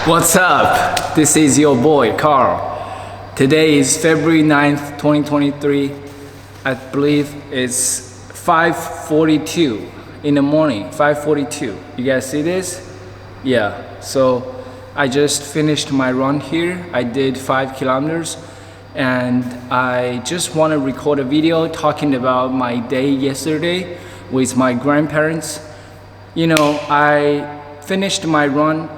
What's up? This is your boy, Carl. Today is February 9th, 2023. I believe it's 5:42 in the morning, 5:42. You guys see this? Yeah, so I just finished my run here. I did 5 kilometers and I just want to record a video talking about my day yesterday with my grandparents. You know, I finished my run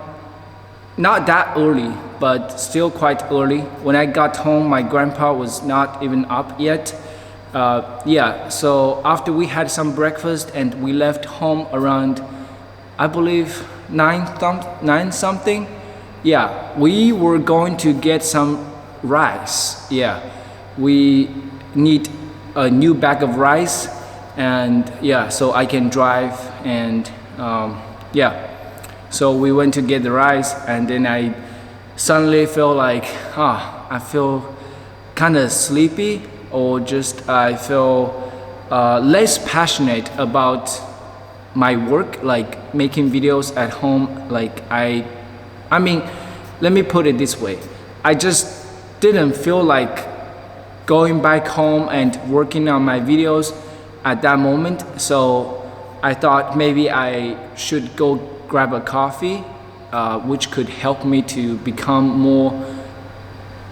not that early, but still quite early. When I got home, my grandpa was not even up yet. So after we had some breakfast and we left home around, I believe 9 something. Yeah, we were going to get some rice. Yeah, we need a new bag of rice, and yeah, so I can drive and So we went to get the rice, and then I suddenly felt like, I feel kind of sleepy, or just I feel less passionate about my work, like making videos at home. Like I mean, let me put it this way. I just didn't feel like going back home and working on my videos at that moment. So I thought maybe I should go grab a coffee, which could help me to become more,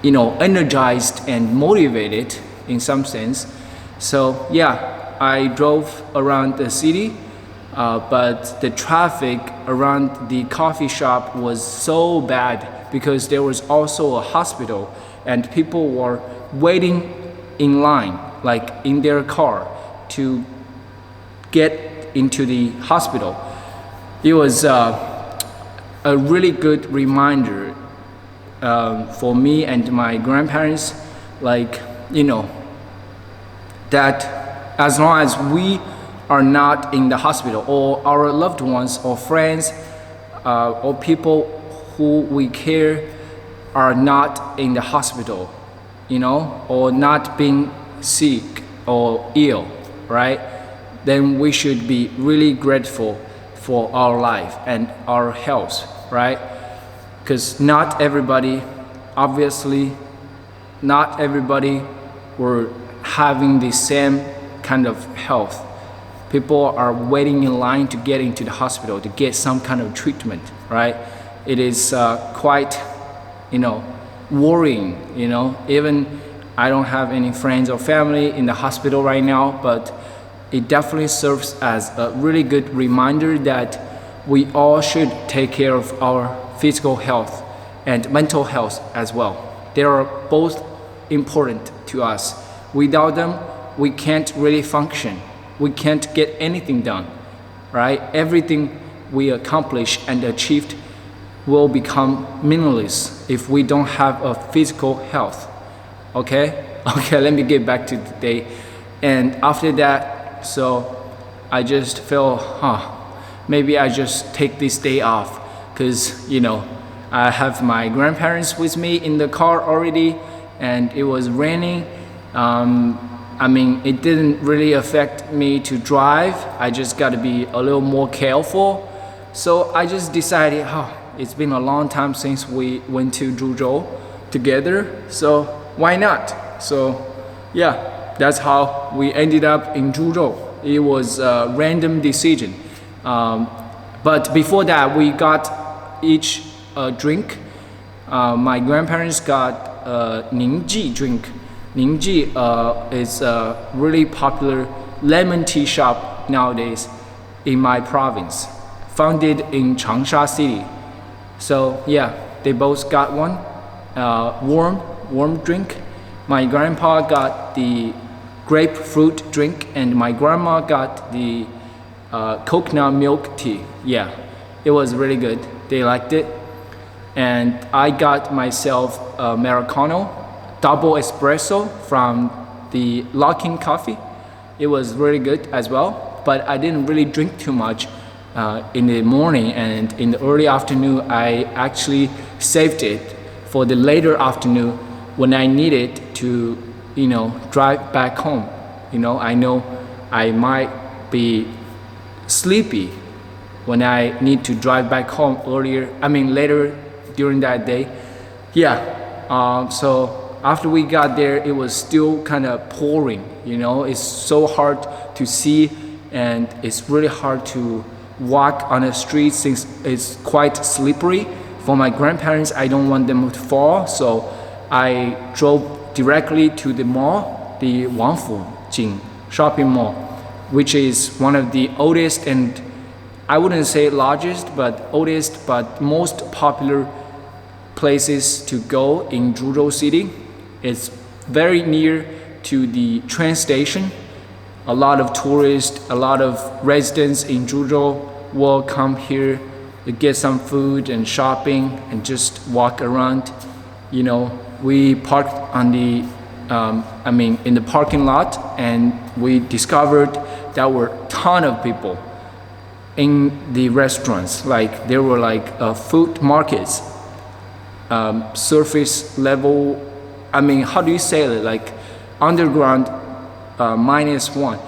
energized and motivated in some sense. So yeah, I drove around the city, but the traffic around the coffee shop was so bad because there was also a hospital and people were waiting in line, like in their car, to get into the hospital. It was a really good reminder for me and my grandparents, that as long as we are not in the hospital, or our loved ones or friends or people who we care are not in the hospital, or not being sick or ill, right? Then we should be really grateful for our life and our health, right? Because not everybody were having the same kind of health. People are waiting in line to get into the hospital to get some kind of treatment, right? It is quite, worrying, Even I don't have any friends or family in the hospital right now, but it definitely serves as a really good reminder that we all should take care of our physical health and mental health as well. They are both important to us. Without them, we can't really function. We can't get anything done, right? Everything we accomplish and achieved will become meaningless if we don't have a physical health. Okay, let me get back to the day. And after that, so I just felt, maybe I just take this day off, because I have my grandparents with me in the car already, and it was raining. It didn't really affect me to drive. I just got to be a little more careful. So I just decided, it's been a long time since we went to Zhuzhou together, so why not? So yeah, that's how we ended up in Zhuzhou. It was a random decision. But before that, we got each a drink. My grandparents got a Ningji drink. Ningji is a really popular lemon tea shop nowadays in my province, founded in Changsha City. So yeah, they both got one warm drink. My grandpa got the grapefruit drink, and my grandma got the coconut milk tea. Yeah, it was really good. They liked it. And I got myself a Americano, double espresso from the Locking Coffee. It was really good as well, but I didn't really drink too much in the morning, and in the early afternoon, I actually saved it for the later afternoon when I needed to drive back home. I know I might be sleepy when I need to drive back home later during that day. Yeah, so after we got there, it was still kind of pouring, you know. It's so hard to see, and it's really hard to walk on the street since it's quite slippery. For my grandparents, I don't want them to fall, so I drove directly to the mall, the Wangfujing shopping mall, which is one of the oldest and I wouldn't say largest, but oldest, but most popular places to go in Zhuzhou City. It's very near to the train station. A lot of tourists, a lot of residents in Zhuzhou will come here to get some food and shopping and just walk around. You know, we parked on the, in the parking lot, and we discovered there were a ton of people in the restaurants. Like there were like food markets, surface level, how do you say it, like underground -1.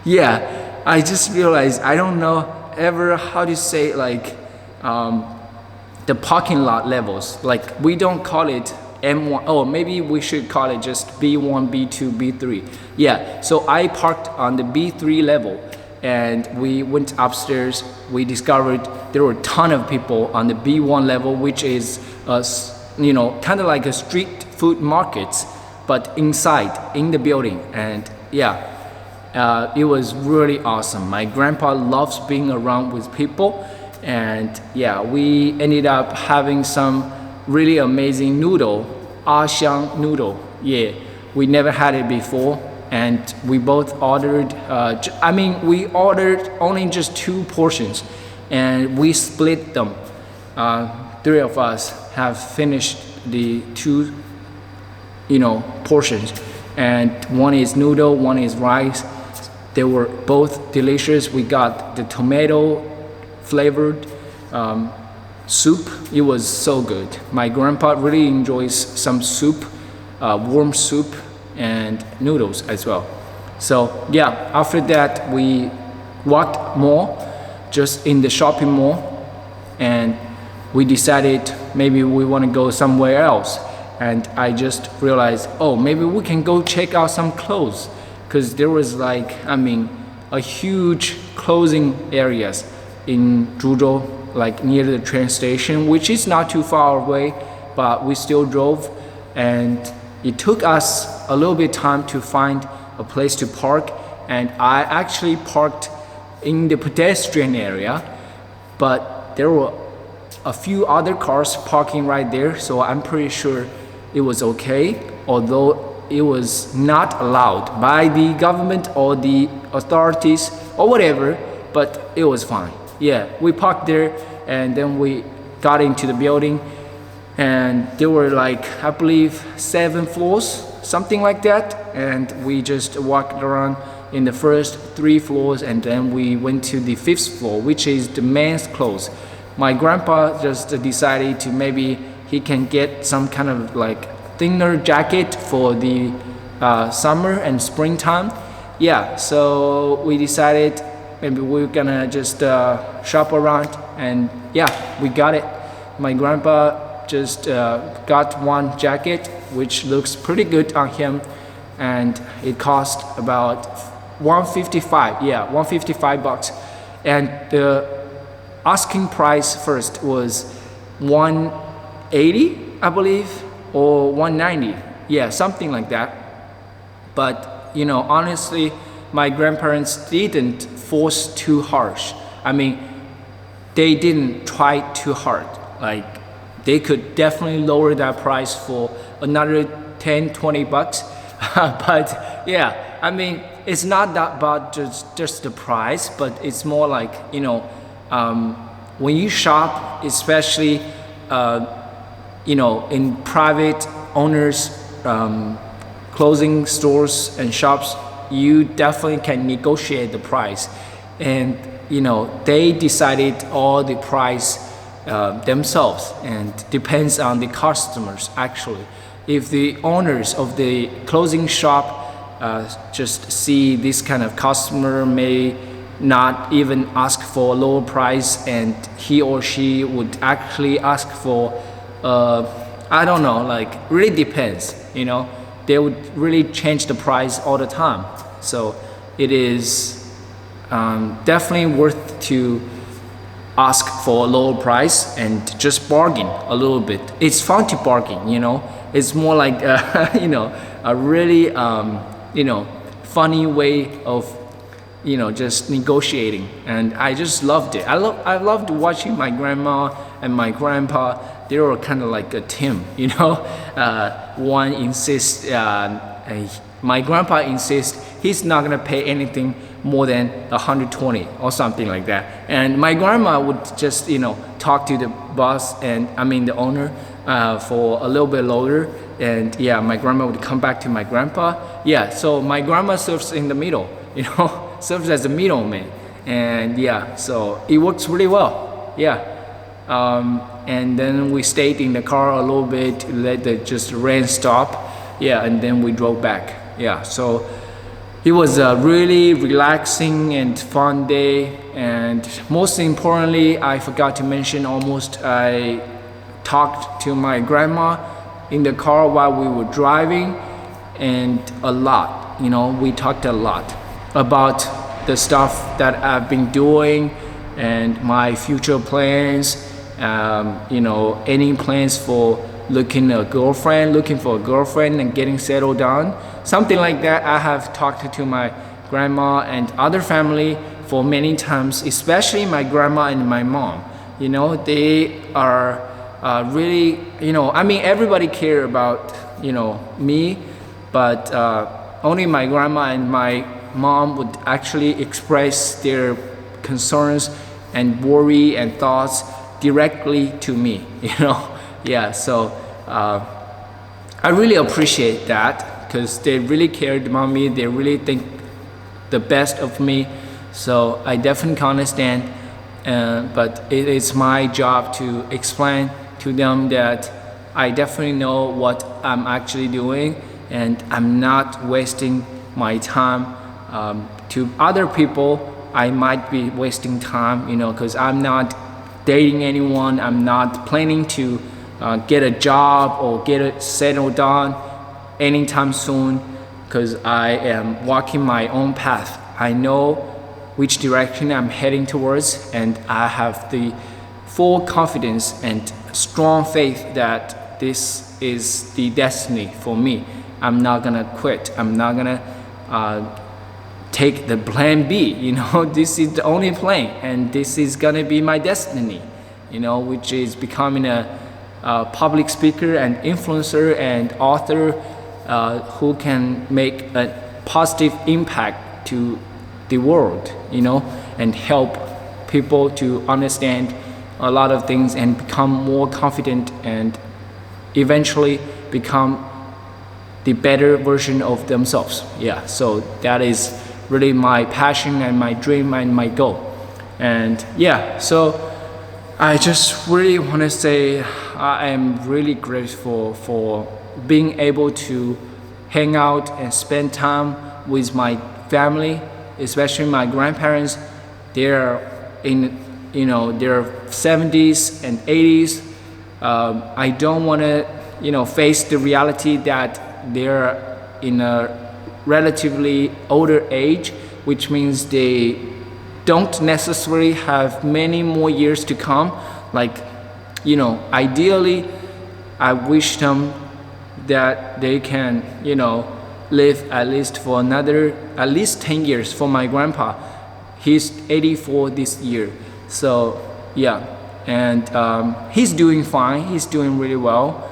Yeah, I just realized I don't know ever how to say like the parking lot levels. Like we don't call it M1. Oh, maybe we should call it just B1, B2, B3. Yeah, so I parked on the B3 level, and we went upstairs. We discovered there were a ton of people on the B1 level, which is kind of like a street food markets, but inside in the building. And yeah, it was really awesome. My grandpa loves being around with people, and yeah, we ended up having some really amazing noodle, Xiang noodle. Yeah, we never had it before, and we both ordered. We ordered only just 2 portions, and we split them. 3 of us have finished the 2, portions, and one is noodle, one is rice. They were both delicious. We got the tomato flavored soup. It was so good. My grandpa really enjoys some soup, warm soup and noodles as well. So yeah, after that we walked more, just in the shopping mall, and we decided maybe we want to go somewhere else. And I just realized, oh, maybe we can go check out some clothes, because there was like, a huge clothing areas in Zhuzhou, like near the train station, which is not too far away, but we still drove, and it took us a little bit time to find a place to park. And I actually parked in the pedestrian area, but there were a few other cars parking right there, so I'm pretty sure it was okay, although it was not allowed by the government or the authorities or whatever, but it was fine. Yeah, we parked there, and then we got into the building, and there were like, I believe 7 floors, something like that, and we just walked around in the first 3 floors, and then we went to the 5th floor, which is the men's clothes. My grandpa just decided to maybe he can get some kind of like thinner jacket for the summer and springtime. Yeah, so we decided maybe we're gonna just shop around, and yeah, we got it. My grandpa just got one jacket which looks pretty good on him, and it cost about 155. Yeah, 155 bucks. And the asking price first was 180, I believe, or 190. Yeah, something like that. But honestly, my grandparents didn't force too harsh. They didn't try too hard. Like, they could definitely lower that price for another 10, 20 bucks. But yeah, it's not that about just the price, but it's more like, when you shop, especially, in private owners, clothing stores and shops, you definitely can negotiate the price. And, they decided all the price themselves, and depends on the customers actually. If the owners of the clothing shop just see this kind of customer may not even ask for a lower price, and he or she would actually ask for I don't know, like really depends, they would really change the price all the time. So it is definitely worth to ask for a lower price and just bargain a little bit. It's fun to bargain, it's more like a really funny way of just negotiating, and I just loved it. I loved watching my grandma and my grandpa. They were kind of like a team, one insists, my grandpa insists he's not gonna pay anything more than 120 or something like that, and my grandma would just talk to the boss, and I mean the owner, for a little bit longer, and yeah, my grandma would come back to my grandpa. Yeah, so my grandma serves in the middle, serves as a middleman, and yeah, so it works really well. Yeah. And then we stayed in the car a little bit, let the just rain stop. Yeah, and then we drove back. Yeah, so it was a really relaxing and fun day. And most importantly, I forgot to mention, I talked to my grandma in the car while we were driving, and a lot, we talked a lot about the stuff that I've been doing and my future plans. Any plans for looking for a girlfriend and getting settled down, something like that. I have talked to my grandma and other family for many times, especially my grandma and my mom. They are really, everybody care about, me, but only my grandma and my mom would actually express their concerns and worry and thoughts directly to me. Yeah, so I really appreciate that, because they really cared about me. They really think the best of me, so I definitely can understand, but it is my job to explain to them that I definitely know what I'm actually doing, and I'm not wasting my time. To other people, I might be wasting time, because I'm not dating anyone. I'm not planning to get a job or get it settled down anytime soon, because I am walking my own path. I know which direction I'm heading towards, and I have the full confidence and strong faith that this is the destiny for me. I'm not gonna quit. I'm not gonna take the plan B. This is the only plan, and this is gonna be my destiny, which is becoming a public speaker and influencer and author, who can make a positive impact to the world, and help people to understand a lot of things and become more confident and eventually become the better version of themselves. Yeah, so that is really my passion and my dream and my goal. And yeah, so I just really want to say I am really grateful for being able to hang out and spend time with my family, especially my grandparents. They're in their 70s and 80s. I don't want to face the reality that they're in a relatively older age, which means they don't necessarily have many more years to come. Like, ideally, I wish them that they can, live at least 10 years. For my grandpa, he's 84 this year. So yeah, and he's doing fine. He's doing really well,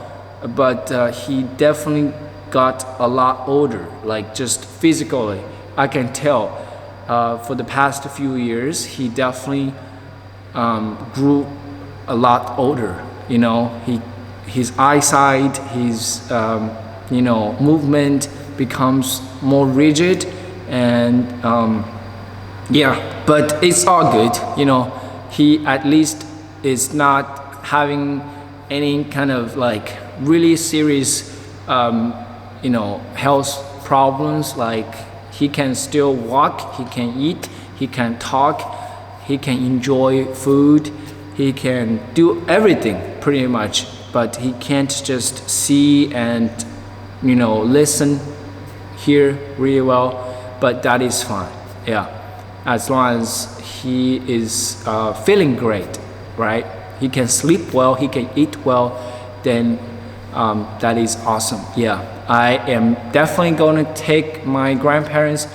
but he definitely got a lot older, like just physically. I can tell for the past few years, he definitely grew a lot older. His eyesight, his movement becomes more rigid, and yeah, but it's all good. He at least is not having any kind of like really serious health problems. Like, he can still walk, he can eat, He can talk, he can enjoy food, he can do everything pretty much, but he can't just see and listen, hear really well. But that is fine, yeah, as long as he is feeling great, right? He can sleep well, he can eat well, then that is awesome. Yeah, I am definitely going to take my grandparents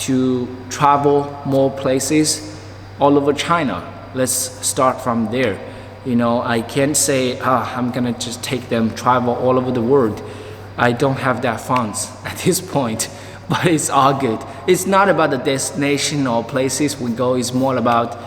to travel more places all over China. Let's start from there. I can't say I'm gonna just take them travel all over the world. I don't have that funds at this point, but it's all good. It's not about the destination or places we go. It's more about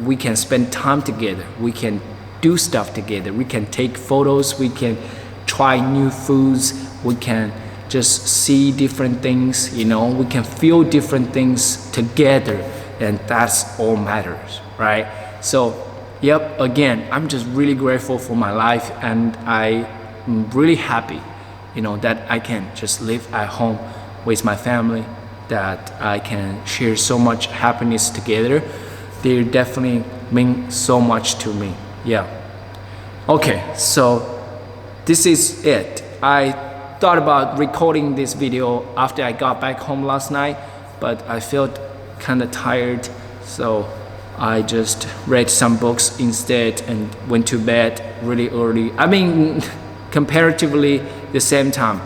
we can spend time together. We can do stuff together. We can take photos. We can try new foods. We can just see different things. We can feel different things together, and that's all matters, right? So, yep. Again, I'm just really grateful for my life, and I'm really happy, that I can just live at home with my family, that I can share so much happiness together. They definitely mean so much to me. Yeah. Okay, so this is it. I thought about recording this video after I got back home last night, but I felt kind of tired, so I just read some books instead and went to bed really early. I mean, comparatively the same time,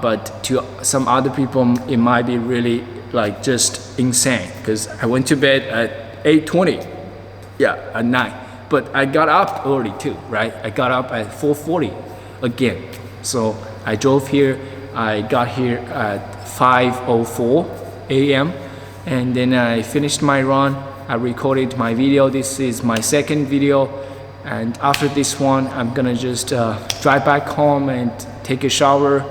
but to some other people it might be really like just insane, because I went to bed at 8:20, yeah, at night, but I got up early too, right? I got up at 4:40 again. So I drove here, I got here at 5:04 a.m. and then I finished my run. I recorded my video. This is my second video, and after this one I'm gonna just drive back home and take a shower,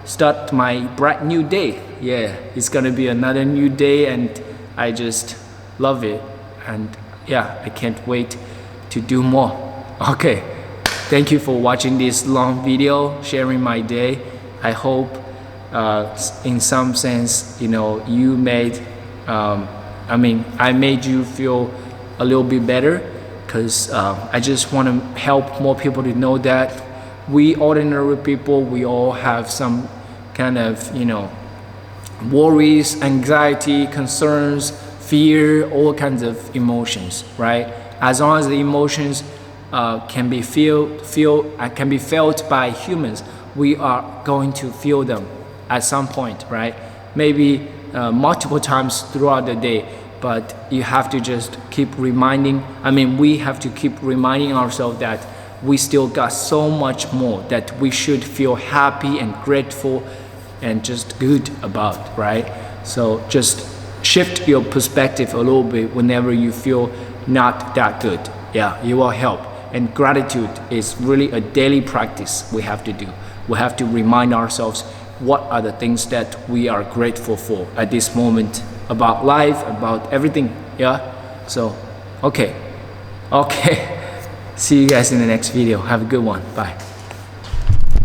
start my brand new day. Yeah, it's gonna be another new day, and I just love it, and yeah, I can't wait to do more. Okay, thank you for watching this long video sharing my day. I hope in some sense you made I made you feel a little bit better, because I just want to help more people to know that we ordinary people, we all have some kind of worries, anxiety, concerns, fear, all kinds of emotions, right? As long as the emotions can be felt by humans, we are going to feel them at some point, right? Maybe multiple times throughout the day, but you have to just keep reminding, we have to keep reminding ourselves that we still got so much more that we should feel happy and grateful and just good about, right? So just shift your perspective a little bit whenever you feel not that good. Yeah, it will help. And gratitude is really a daily practice we have to do. We have to remind ourselves what are the things that we are grateful for at this moment, about life, about everything. Yeah, so okay. See you guys in the next video. Have a good one. Bye.